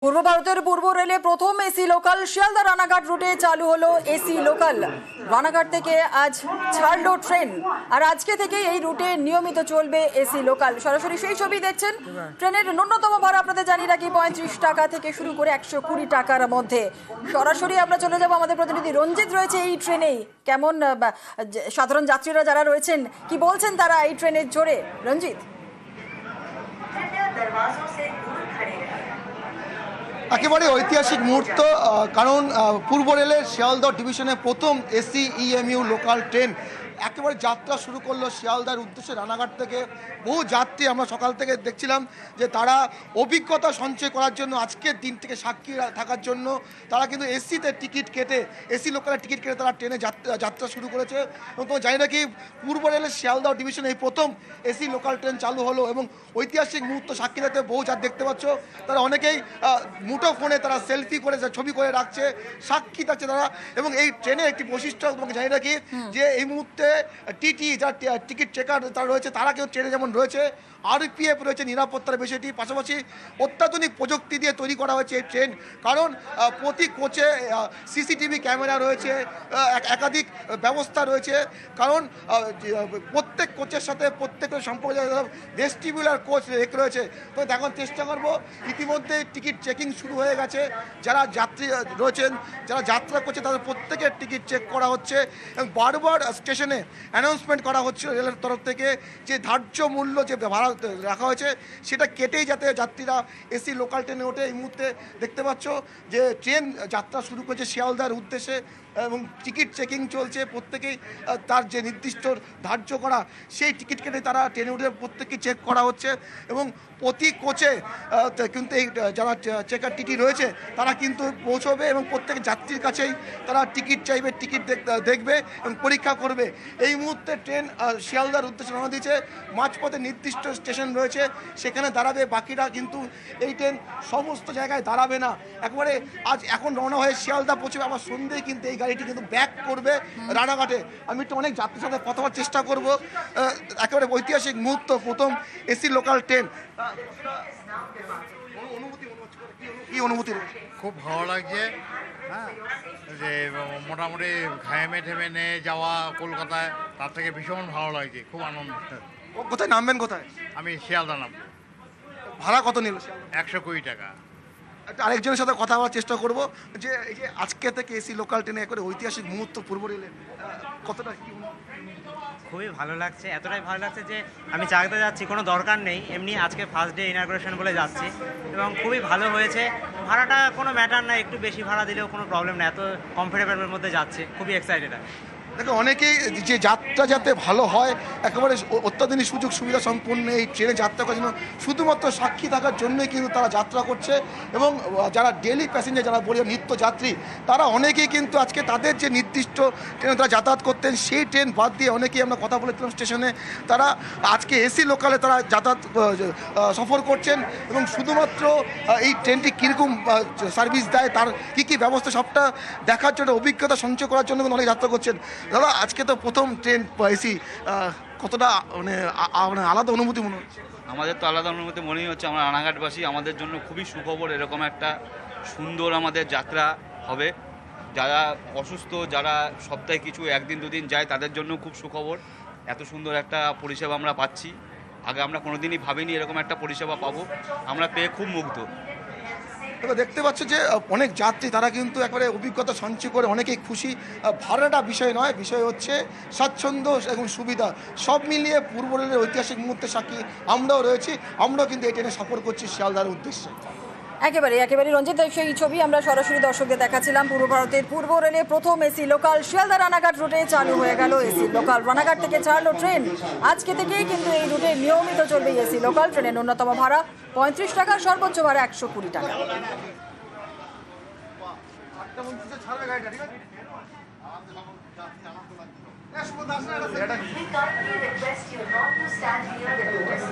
পূর্ব ভারতের পূর্ব রেলে প্রথম এসি লোকাল শিয়ালদা রানাঘাট রুটে চালু হলো এসি লোকাল। রানাঘাট থেকে আজ ছাড়লো ট্রেন, আর আজকে থেকে এই রুটে নিয়মিত চলবে এসি লোকাল। সরাসরি সেই ছবি দেখছেন। ট্রেনের ন্যূনতম ভাড়া আপনাদের জানিয়ে রাখি 35 টাকা থেকে শুরু করে 120 টাকার মধ্যে। সরাসরি আমরা চলে যাব, আমাদের প্রতিনিধি রঞ্জিত রয়েছে এই ট্রেনেই। কেমন সাধারণ যাত্রীরা যারা রয়েছেন কি বলছেন তারা এই ট্রেনের জোরে? রঞ্জিত। একেবারে ঐতিহাসিক মুহূর্ত, কারণ পূর্ব রেলের শিয়ালদহ ডিভিশনে প্রথম এসি ইএমইউ লোকাল ট্রেন একেবারে যাত্রা শুরু করলো শিয়ালদার উদ্দেশ্যে রানাঘাট থেকে। বহু যাত্রী আমরা সকাল থেকে দেখছিলাম যে তারা অভিজ্ঞতা সঞ্চয় করার জন্য আজকের দিন থেকে সাক্ষী থাকার জন্য তারা কিন্তু এসিতে টিকিট কেটে, এসি লোকালের টিকিট কেটে তারা ট্রেনে যাত্রা শুরু করেছে। এবং তোমার জানি না কি, পূর্ব রেলের শিয়ালদহ ডিভিশনে এই প্রথম এসি লোকাল ট্রেন চালু হলো এবং ঐতিহাসিক মুহূর্ত সাক্ষী থাকতে বহু যাত্রী দেখতে পাচ্ছ। তারা অনেকেই মুঠো ফোনে তারা সেলফি করে ছবি করে রাখছে, সাক্ষী থাকছে তারা। এবং এই ট্রেনের একটি বৈশিষ্ট্য তোমাকে জানি রাখি যে এই মুহূর্তে টিটি যারা টিকিট চেকার তারা রয়েছে, তারা কেউ ট্রেনে যেমন রয়েছে, আরপিএফ রয়েছে নিরাপত্তার বিষয়টি, পাশাপাশি অত্যাধুনিক প্রযুক্তি দিয়ে তৈরি করা হয়েছে এই ট্রেন। কারণ প্রতি কোচে সিসিটিভি ক্যামেরা রয়েছে, একাধিক ব্যবস্থা রয়েছে। কারণ প্রত্যেক কোচের সাথে প্রত্যেকের সম্পর্কে ভেস্টিবুলার কোচ রয়েছে। তো এখন চেষ্টা করবো, ইতিমধ্যে টিকিট চেকিং শুরু হয়ে গেছে। যারা যাত্রী রয়েছেন, যারা যাত্রা করছে তাদের প্রত্যেকের টিকিট চেক করা হচ্ছে এবং বারবার স্টেশনে অ্যানাউন্সমেন্ট করা হচ্ছে রেলের তরফ থেকে যে ধার্য মূল্য যে ভাড়া রাখা হয়েছে সেটা কেটেই যাতে যাত্রীরা এসি লোকাল ট্রেনে ওঠে। এই মুহূর্তে দেখতে পাচ্ছ যে ট্রেন যাত্রা শুরু করেছে শিয়ালদার উদ্দেশ্যে এবং টিকিট চেকিং চলছে। প্রত্যেকেই তার যে নির্দিষ্ট ধার্য করা সেই টিকিট কেটে তারা ট্রেনে উঠে প্রত্যেককে চেক করা হচ্ছে। এবং প্রতি কোচে কিন্তু এই যারা চেকার টিটি রয়েছে তারা কিন্তু পৌঁছবে এবং প্রত্যেক যাত্রীর কাছেই তারা টিকিট চাইবে, টিকিট দেখবে এবং পরীক্ষা করবে। এই মুহূর্তে ট্রেন শিয়ালদার উদ্দেশ্যে রওনা দিয়েছে। মাঝপথে নির্দিষ্ট স্টেশন রয়েছে, সেখানে দাঁড়াবে। বাকিরা কিন্তু এই ট্রেন সমস্ত জায়গায় দাঁড়াবে না, একবারে এখন রওনা হয়ে শিয়ালদা পৌঁছবে। আবার সন্ধ্যেই কিন্তু এই গাড়িটি কিন্তু ব্যাক করবে রানাঘাটে। আমি একটু অনেক যাত্রীর সাথে কথা বলার চেষ্টা করবো। একেবারে ঐতিহাসিক মুহূর্ত, প্রথম এসি লোকাল ট্রেন। কি অনুভূতি? খুব ভালো লাগছে। হ্যাঁ, যে মোটামুটি ঘামে ঠেমে নিয়ে যাওয়া কলকাতায়, তার থেকে ভীষণ ভালো লাগছে, খুব আনন্দ। কোথায় নামবেন? কোথায়? আমি শিয়ালদা নামবো। ভাড়া কত নিল? 120 টাকা। আরেকজনের সাথে কথা বলার চেষ্টা করবো যে এই যে আজকে থেকে এসি লোকাল ট্রেনে একবারে ঐতিহাসিক মুহূর্ত পূর্ব রেলে, কতটা কি? খুবই ভালো লাগছে, এতটাই ভালো লাগছে যে আমি চাকরিতে যাচ্ছি, কোনো দরকার নেই, এমনি আজকে ফার্স্ট ডে ইনাগুরেশন বলে যাচ্ছি এবং খুবই ভালো হয়েছে। ভাড়াটা কোনো ম্যাটার না, একটু বেশি ভাড়া দিলেও কোনো প্রবলেম না, এত কমফোর্টেবলের মধ্যে যাচ্ছে, খুবই এক্সাইটেড আমি। দেখো, অনেকেই যে যাত্রা যাতে ভালো হয়, একেবারে অত্যাধুনিক সুযোগ সুবিধা সম্পন্ন এই ট্রেনে যাত্রা করার জন্য শুধুমাত্র সাক্ষী থাকার জন্যই কিন্তু তারা যাত্রা করছে। এবং যারা ডেলি প্যাসেঞ্জার, যারা বলি নিত্য যাত্রী, তারা অনেকেই কিন্তু আজকে তাদের যে নির্দিষ্ট ট্রেনে তারা যাতায়াত করতেন সেই ট্রেন বাদ দিয়ে অনেকেই আমরা কথা বলেছিলাম স্টেশনে, তারা আজকে এসি লোকালে তারা যাতায়াত সফর করছেন। এবং শুধুমাত্র এই ট্রেনটি কীরকম সার্ভিস দেয়, তার কী কী ব্যবস্থা, সবটা দেখার জন্য, অভিজ্ঞতা সঞ্চয় করার জন্য কিন্তু অনেক যাত্রা করছেন। দাদা, আজকে তো প্রথম ট্রেন এসি, কতটা মানে আলাদা অনুভূতি মনে হচ্ছে? আমাদের তো আলাদা অনুভূতি মনেই হচ্ছে। আমরা রানাঘাটবাসী, আমাদের জন্য খুবই সুখবর। এরকম একটা সুন্দর আমাদের যাত্রা হবে। যারা অসুস্থ, যারা সপ্তাহে কিছু একদিন দুদিন যায়, তাদের জন্য খুব সুখবর। এত সুন্দর একটা পরিষেবা আমরা পাচ্ছি। আগে আমরা কোনোদিনই ভাবিনি এরকম একটা পরিষেবা পাবো, আমরা পেয়ে খুব মুগ্ধ। এবার দেখতে পাচ্ছ যে অনেক যাত্রী তারা কিন্তু একবারে অভিজ্ঞতা সঞ্চয় করে অনেকেই খুশি। ভাড়াটা বিষয় নয়, বিষয় হচ্ছে স্বাচ্ছন্দ্য এবং সুবিধা, সব মিলিয়ে পূর্ব রেলের ঐতিহাসিক মুহূর্তে সাক্ষী আমরাও রয়েছি। আমরাও কিন্তু এই ট্রেনে সফর করছি শিয়ালদার উদ্দেশ্যে। একেবারে রঞ্জিত, সেই ছবি আমরা সরাসরি দর্শকদের দেখাচ্ছিলাম। পূর্ব ভারতের পূর্ব রেলে প্রথম এসি লোকাল শিয়ালদা রানাঘাট রুটে চালু হয়ে গেল এসি লোকাল। রানাঘাট থেকে ছাড়লো ট্রেন, আজকে থেকেই কিন্তু এই রুটে নিয়মিত চলবে এসি লোকাল। ট্রেনের ন্যূনতম ভাড়া 35 টাকা, সর্বোচ্চ ভাড়া 120 টাকা। We kindly request you not to stand near the doors.